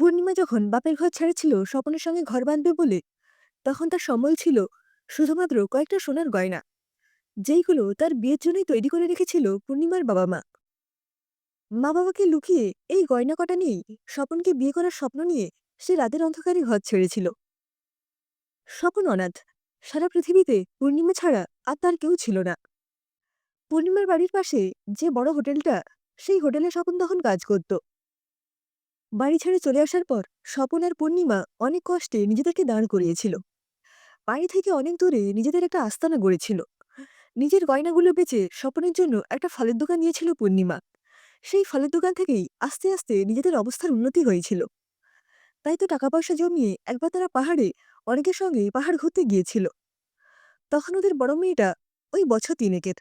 পূর্ণিমা যখন বাপের ঘর ছেড়েছিল স্বপনের সঙ্গে ঘর বাঁধবে বলে, তখন তার সম্বল ছিল শুধুমাত্র কয়েকটা সোনার গয়না, যেইগুলো তার বিয়ের জন্যই তৈরি করে রেখেছিল পূর্ণিমার বাবা মা। মা বাবাকে লুকিয়ে এই গয়না কটা নিয়েই স্বপনকে বিয়ে করার স্বপ্ন নিয়ে সে রাতের অন্ধকারে ঘর ছেড়েছিল। স্বপন অনাথ, সারা পৃথিবীতে পূর্ণিমা ছাড়া আর তার কেউ ছিল না। পূর্ণিমার বাড়ির পাশে যে বড় হোটেলটা, সেই হোটেলে স্বপন তখন কাজ করত। বাড়ি ছেড়ে চলে আসার পর স্বপন আর পূর্ণিমা অনেক কষ্টে নিজেদেরকে দাঁড় করিয়েছিল। বাড়ি থেকে অনেক দূরে নিজেদের একটা আস্তানা গড়েছিল। নিজের গয়নাগুলো বেচে স্বপনের জন্য একটা ফলের দোকান দিয়েছিল পূর্ণিমা। সেই ফলের দোকান থেকেই আস্তে আস্তে নিজেদের অবস্থার উন্নতি হয়েছিল। তাই তো টাকা পয়সা জমিয়ে একবার তারা পাহাড়ে অনেকের সঙ্গে পাহাড় ঘুরতে গিয়েছিল। তখন ওদের বড় মেয়েটা ওই বছর তিনেকের।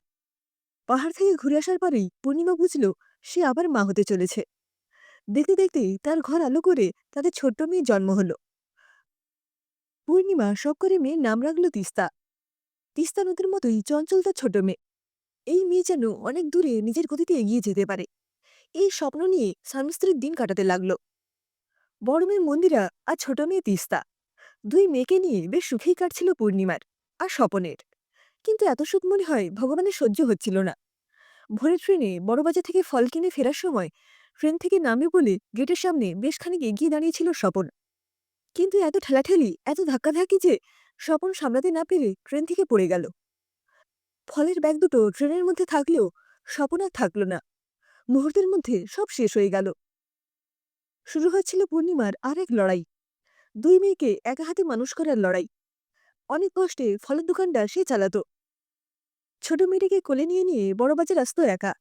পাহাড় থেকে ঘুরে আসার পরেই পূর্ণিমা বুঝল সে আবার মা হতে চলেছে। দেখতে দেখতেই তার ঘর আলো করে তাদের ছোট্ট মেয়ের জন্ম হলো। পূর্ণিমা সব করে মেয়ের নাম রাখল তিস্তা। তিস্তা নদীর মতোই চঞ্চল তার ছোট মেয়ে। এই মেয়ে যেন অনেক দূরে নিজের গতিতে এগিয়ে যেতে পারে, এই স্বপ্ন নিয়ে স্বামী স্ত্রীর দিন কাটাতে লাগলো। বড় মেয়ে মন্দিরা আর ছোট মেয়ে তিস্তা, দুই মেয়েকে নিয়ে বেশ সুখেই কাটছিল পূর্ণিমার আর স্বপনের। কিন্তু এত সুখ মনে হয় ভগবানের সহ্য হচ্ছিল না। ভোরের ট্রেনে বড়বাজার থেকে ফল কিনে ফেরার সময় ট্রেন থেকে নামে বলে গেটের সামনে বেশ খানিক এগিয়ে দাঁড়িয়েছিল স্বপন। কিন্তু এত ঠেলাঠেলি, এত ধাক্কাধাক্কি যে স্বপন সামলাতে না পেরে ট্রেন থেকে পড়ে গেল। ফলের ব্যাগ দুটো ট্রেনের মধ্যে থাকলেও স্বপন আর থাকল না। মুহূর্তের মধ্যে সব শেষ হয়ে গেল। শুরু হচ্ছিল পূর্ণিমার আরেক লড়াই, দুই মেয়েকে একা হাতে মানুষ করার লড়াই। অনেক কষ্টে ফলের দোকানটা সে চালাতো। ছোট মেয়েটিকে কোলে নিয়ে নিয়ে বড়বাজার আসতো একা।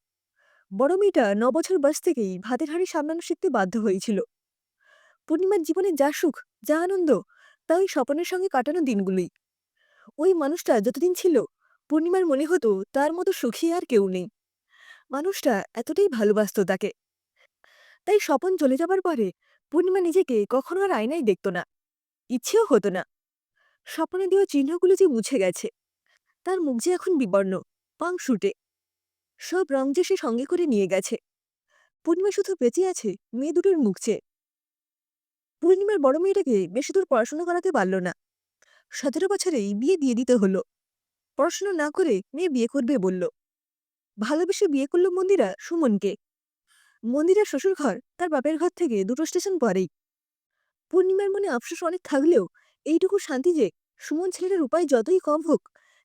বড় মেয়েটা ৯ বছর বয়স থেকেই ভাতের হাঁড়ি সামলানো শিখতে বাধ্য হয়েছিল। পূর্ণিমার জীবনে যা সুখ, যা আনন্দ, তা ওই স্বপনের সঙ্গে কাটানো দিনগুলোই। ওই মানুষটা যতদিন ছিল, পূর্ণিমার মনে হতো তার মতো সুখী আর কেউ নেই। মানুষটা এতটাই ভালোবাসত তাকে। তাই স্বপন চলে যাবার পরে পূর্ণিমা নিজেকে কখনো আর আয়নায় দেখত না, ইচ্ছেও হতো না। স্বপনে দেওয়া চিহ্নগুলো যে মুছে গেছে, তার মুখ যে এখন বিবর্ণ, পাংশুটে। সব রং যে সে সঙ্গে করে নিয়ে গেছে। পূর্ণিমা শুধু বেঁচে আছে মেয়ে দুটোর মুখ চেয়ে। পূর্ণিমার বড় মেয়েটাকে বেশি দূর পড়াশোনা করাতে পারল না। ১৭ বছরেই বিয়ে দিয়ে দিতে হলো। পড়াশোনা না করে মেয়ে বিয়ে করবে বলল। ভালোবেসে বিয়ে করল মন্দিরা সুমনকে। মন্দিরার শ্বশুরঘর তার বাপের ঘর থেকে ২টো স্টেশন পরেই। পূর্ণিমার মনে আফসোস অনেক থাকলেও এইটুকু শান্তি যে সুমন ছেলেটার উপায় যতই কম হোক,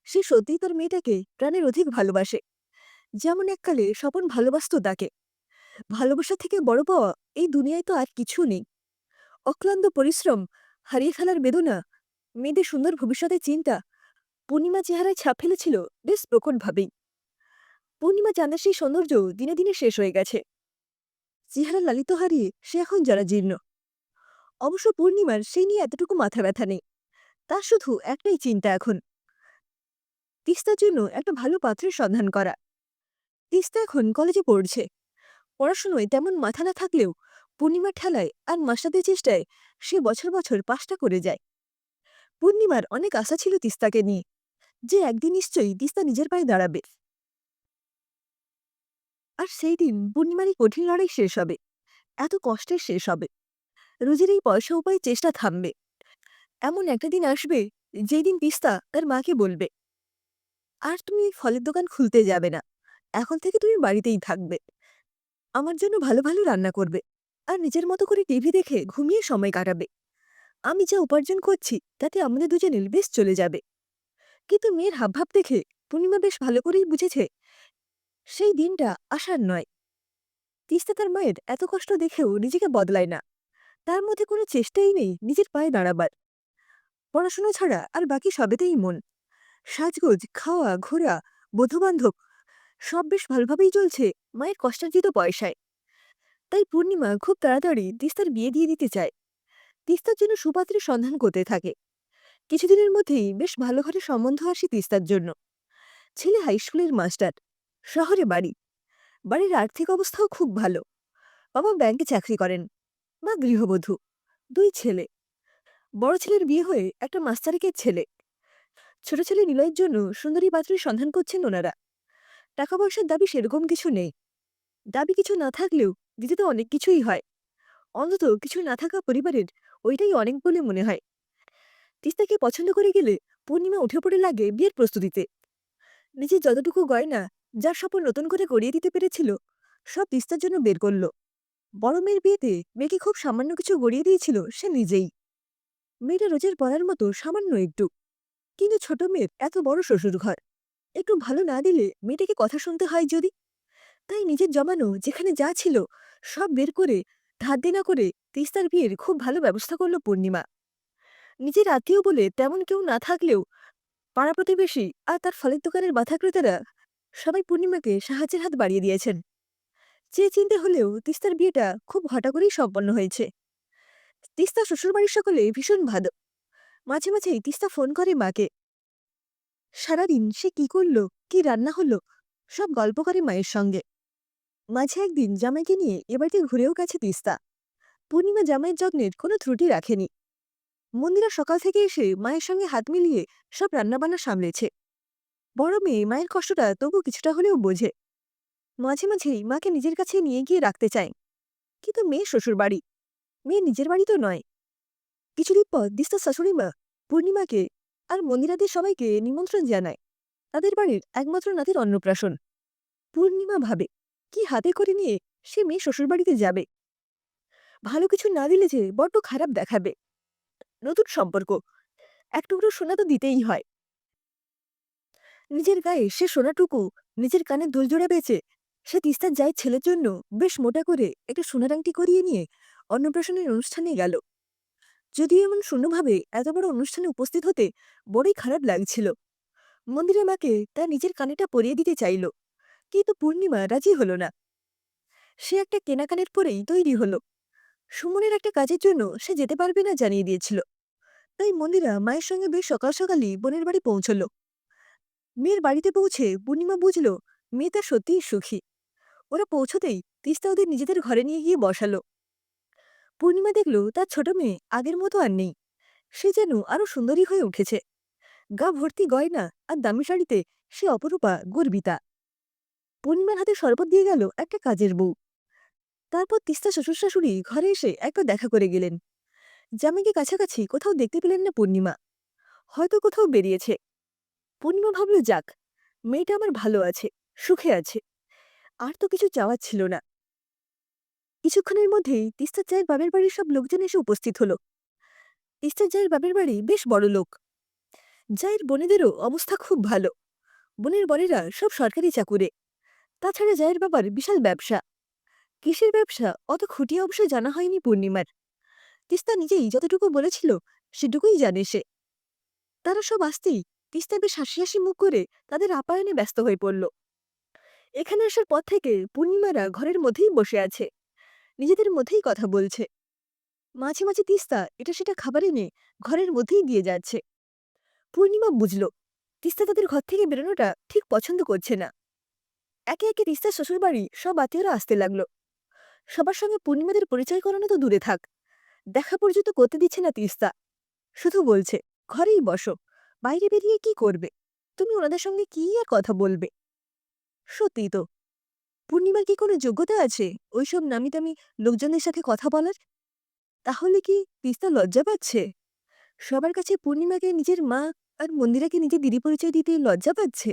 সে সত্যিই তার মেয়েটাকে প্রাণের অধিক ভালোবাসে। যেমন এককালে স্বপন ভালোবাসত তাকে। ভালোবাসা থেকে বড় পাওয়া এই দুনিয়ায় তো আর কিছু নেই। অক্লান্ত পরিশ্রম, হারিয়ে ফেলার বেদনা, মেয়েদের সুন্দর ভবিষ্যতের চিন্তা পূর্ণিমা চেহারায় ছাপ ফেলেছিল বেশ প্রকটভাবেই। পূর্ণিমা চাঁদের সেই সৌন্দর্য দিনে দিনে শেষ হয়ে গেছে। চেহারা লালিত হারিয়ে সে এখন জরাজীর্ণ। অবশ্য পূর্ণিমার সেই নিয়ে এতটুকু মাথা ব্যথা নেই। তার শুধু একটাই চিন্তা এখন, তিস্তার জন্য একটা ভালো পাত্রের সন্ধান করা। তিস্তা এখন কলেজে পড়ছে। পড়াশুনোয় তেমন মাথা না থাকলেও পূর্ণিমার ঠেলায় আর মাস্টারদের চেষ্টায় সে বছর বছর পাশটা করে যায়। পূর্ণিমার অনেক আশা ছিল তিস্তাকে নিয়ে, যে একদিন নিশ্চয়ই তিস্তা নিজের পায়ে দাঁড়াবে। আর সেই দিন পূর্ণিমার এই কঠিন লড়াই শেষ হবে, এত কষ্টের শেষ হবে। রোজের এই পয়সা উপায়ে চেষ্টা থামবে। এমন একটা দিন আসবে যেই দিন তিস্তা তার মাকে বলবে, আর তুমি এই ফলের দোকান খুলতে যাবে না, এখন থেকে তুমি বাড়িতেই থাকবে। আমার জন্য ভালো ভালো রান্না করবে, আর নিজের মতো করে টিভি দেখে ঘুমিয়ে সময় কাটাবে। আমি যা উপার্জন করছি তাতে আমাদের দুজনের বেশ চলে যাবে। কিন্তু মেয়ের হাবভাব দেখে পূর্ণিমা বেশ ভালো করেই বুঝেছে সেই দিনটা আসার নয়। তিস্তা তার মায়ের এত কষ্ট দেখেও নিজেকে বদলায় না। তার মধ্যে কোনো চেষ্টাই নেই নিজের পায়ে দাঁড়াবার। পড়াশোনা ছাড়া আর বাকি সবেতেই মন। সাজগোজ, খাওয়া, ঘোরা, বন্ধুবান্ধব সব বেশ ভালোভাবেই চলছে মায়ের কষ্টার্জিত পয়সায়। তাই পূর্ণিমা খুব তাড়াতাড়ি তিস্তার বিয়ে দিয়ে দিতে চায়। তিস্তার জন্য সুপাত্রের সন্ধান করতে থাকে। কিছুদিনের মধ্যেই বেশ ভালো ঘরে সম্বন্ধ আসে তিস্তার জন্য। ছেলে হাই স্কুলের মাস্টার, শহরে বাড়ি। বাড়ির আর্থিক অবস্থাও খুব ভালো। বাবা ব্যাংকে চাকরি করেন, মা গৃহবধূ। দুই ছেলে। বড় ছেলের বিয়ে হয়ে একটা মাস্টারিকের ছেলে। ছোট ছেলে নিলয়ের জন্য সুন্দরী পাত্রীর সন্ধান করছেন ওনারা। টাকা পয়সার দাবি সেরকম কিছু নেই। দাবি কিছু না থাকলেও দিতে তো অনেক কিছুই হয়। অন্তত কিছু না থাকা পরিবারের ওইটাই অনেক বলে মনে হয়। তিস্তাকে পছন্দ করে গেলে পূর্ণিমা উঠে পড়ে লাগে বিয়ের প্রস্তুতিতে। নিজের যতটুকু গয়না, যার স্বপ্ন নতুন করে গড়িয়ে দিতে পেরেছিল, সব তিস্তার জন্য বের করল। বড় মেয়ের বিয়েতে মেয়েকে খুব সামান্য কিছু গড়িয়ে দিয়েছিল সে নিজেই। মেয়েটা রোজের পড়ার মতো সামান্য একটু, কিন্তু ছোট মেয়ের এত বড় শ্বশুর ঘর, একটু ভালো না দিলে মেয়েটাকে কথা শুনতে হয় যদি। তাই নিজের জমানো যেখানে যা ছিল সব বের করে ধার দেনা করে তিস্তার বিয়ের খুব ভালো ব্যবস্থা করলো পূর্ণিমা। নিজের আত্মীয় বলে তেমন কেউ না থাকলেও পাড়া প্রতিবেশী আর তার ফলের দোকানের বাধা ক্রেতারা সবাই পূর্ণিমাকে সাহায্যের হাত বাড়িয়ে দিয়েছেন। চেয়ে চিনতে হলেও তিস্তার বিয়েটা খুব হঠাৎ করেই সম্পন্ন হয়েছে। তিস্তা শ্বশুরবাড়ির সকলে ভীষণ ভালো। মাঝে মাঝেই তিস্তা ফোন করে মাকে। সারাদিন সে কি করলো, কি রান্না হলো, সব গল্প করে মায়ের সঙ্গে। মাঝে একদিন জামাইকে নিয়ে এ বাড়িতে ঘুরেও গেছে তিস্তা। পূর্ণিমা জামাইয়ের যত্নের কোনো ত্রুটি রাখেনি। মন্দিরা সকাল থেকে এসে মায়ের সঙ্গে হাত মিলিয়ে সব রান্নাবান্না সামলেছে। বড় মেয়ে মায়ের কষ্টটা তবু কিছুটা হলেও বোঝে। মাঝে মাঝেই মাকে নিজের কাছে নিয়ে গিয়ে রাখতে চায়, কিন্তু মেয়ে শ্বশুর বাড়ি, মেয়ে নিজের বাড়ি তো নয়। কিছুদিন পর তিস্তার শাশুড়ি মা পূর্ণিমাকে আর মন্দিরাদের সবাইকে নিমন্ত্রণ জানায় তাদের বাড়ির একমাত্র নাতির অন্নপ্রাশন। পূর্ণিমা ভাবে কি হাতে করে নিয়ে সে মেয়ে শ্বশুরবাড়িতে যাবে। ভালো কিছু না দিলে যে বড্ড খারাপ দেখাবে। নতুন সম্পর্ক, এক টুকরো সোনা তো দিতেই হয়। নিজের গায়ে সে সোনাটুকু নিজের কানে দুলজোড়া বেচে সে তিস্তার যায় ছেলের জন্য বেশ মোটা করে একটা সোনার আংটি করিয়ে নিয়ে অন্নপ্রাশনের অনুষ্ঠানে গেল। যদিও এমন শূন্যভাবে এত বড় অনুষ্ঠানে উপস্থিত হতে বড়ই খারাপ লাগছিল। মন্দিরের মাকে তার নিজের কানেটা পরিয়ে দিতে চাইল, কিন্তু পূর্ণিমা রাজি হলো না। সে একটা কেনাকানের পরেই তৈরি হলো। সুমনের একটা কাজের জন্য সে যেতে পারবে না জানিয়ে দিয়েছিল। তাই মন্দিরা মায়ের সঙ্গে বেশ সকাল সকালই বোনের বাড়ি পৌঁছল। মেয়ের বাড়িতে পৌঁছে পূর্ণিমা বুঝল মেয়ে তার সত্যিই সুখী। ওরা পৌঁছতেই তিস্তা ওদের নিজেদের ঘরে নিয়ে গিয়ে বসালো। পূর্ণিমা দেখল তার ছোট মেয়ে আগের মতো আর নেই। সে যেন আরো সুন্দরী হয়ে উঠেছে। গা ভর্তি গয়না আর দামি শাড়িতে সে অপরূপা গর্বিতা। পূর্ণিমার হাতে শরবত দিয়ে গেল একটা কাজের বউ। তারপর তিস্তা শ্বশুর শাশুড়ি ঘরে এসে একবার দেখা করে গেলেন। জামাইকে কাছাকাছি কোথাও দেখতে পেলেন না পূর্ণিমা, হয়তো কোথাও বেরিয়েছে। পূর্ণিমা ভাবল যাক, মেয়েটা আমার ভালো আছে, সুখে আছে, আর তো কিছু চাওয়ার ছিল না। কিছুক্ষণের মধ্যেই তিস্তার জায়ের বাপের বাড়ির সব লোকজন এসে উপস্থিত হলো। তিস্তার জায়ের বাপের বাড়ি বেশ বড় লোক। জায়ের বোনেদেরও অবস্থা খুব ভালো। বোনের বরেরা সব সরকারি চাকুরে। তাছাড়া জায়ের বাবার বিশাল ব্যবসা। কিসের ব্যবসা অত খুঁটিয়ে অবশ্যই জানা হয়নি পূর্ণিমার। তিস্তা নিজেই যতটুকু বলেছিল সেটুকুই জানে সে। তারা সব আসতেই তিস্তা বেশ হাসি হাসি মুখ করে তাদের আপ্যায়নে ব্যস্ত হয়ে পড়ল। এখানে আসার পর থেকে পূর্ণিমারা ঘরের মধ্যেই বসে আছে, নিজেদের মধ্যেই কথা বলছে। মাঝে মাঝে তিস্তা এটা সেটা খাবার এনে ঘরের মধ্যেই দিয়ে যাচ্ছে। পূর্ণিমা বুঝল তিস্তা তাদের ঘর থেকে বেরোনোটা ঠিক পছন্দ করছে না। একে একে তিস্তার শ্বশুরবাড়ি সব আত্মীয়রা আসতে লাগলো। সবার সঙ্গে পূর্ণিমাদের পরিচয় করানো তো দূরে থাক, দেখা পর্যন্ত করতে দিচ্ছে না তিস্তা। শুধু বলছে ঘরেই বসো, বাইরে বেরিয়ে কি করবে, তুমি ওনাদের সঙ্গে কি আর কথা বলবে। সত্যিই তো, পূর্ণিমার কি কোনো যোগ্যতা আছে ওইসব নামি দামি লোকজনের সাথে কথা বলার? তাহলে কি তিস্তা লজ্জা পাচ্ছে? সবার কাছে পূর্ণিমাকে নিজের মা আর মন্দিরাকে নিজের দিদি পরিচয় দিতে লজ্জা পাচ্ছে?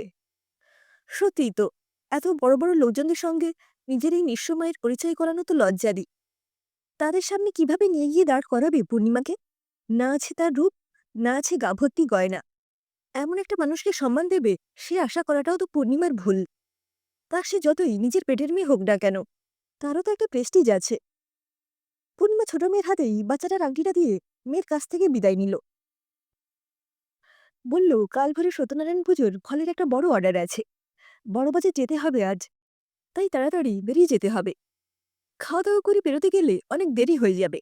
সত্যিই তো, এত বড় বড় লোকজনদের সঙ্গে নিজের এই নিঃস্ব মায়ের পরিচয় করানো তো লজ্জারই। তাদের সামনে কিভাবে নিয়ে গিয়ে দাঁড় করাবে পূর্ণিমাকে? না আছে তার রূপ, না আছে গা ভর্তি গয়না। এমন একটা মানুষকে সম্মান দেবে সে আশা করাটাও তো পূর্ণিমার ভুল। তা সে যতই নিজের পেটের মেয়ে হোক না কেন, তারও তো একটা প্রেস্টিজ আছে। পূর্ণিমা ছোট মেয়ের হাতেই বাচ্চাটার আংটিটা দিয়ে মেয়ের কাছ থেকে বিদায় নিল। বলল কাল ভোরে সত্যনারায়ণ পুজোর ফলের একটা বড় অর্ডার আছে, বড় বাজার যেতে হবে আজ, তাই তাড়াতাড়ি বেরিয়ে যেতে হবে। খাওয়া দাওয়া করে বেরোতে গেলে অনেক দেরি হয়ে যাবে।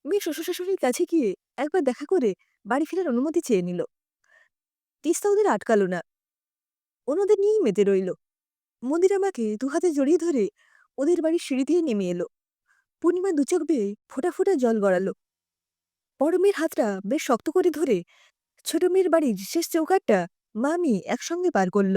মেয়ে শ্বশুর শাশুড়ির কাছে গিয়ে একবার দেখা করে বাড়ি ফেরার অনুমতি চেয়ে নিল। তিস্তা ওদের আটকাল না, ওনাদের নিয়েই মেতে রইল। মন্দিরা মাকে দুহাতে জড়িয়ে ধরে ওদের বাড়ির সিঁড়ি দিয়ে নেমে এলো। পূর্ণিমা দুচোখ বেয়ে ফোঁটা ফোঁটা জল গড়ালো। বড় মেয়ের হাতটা বেশ শক্ত করে ধরে ছোট মেয়ের বাড়ির শেষ চৌকাঠটা মা মেয়ে একসঙ্গে পার করল।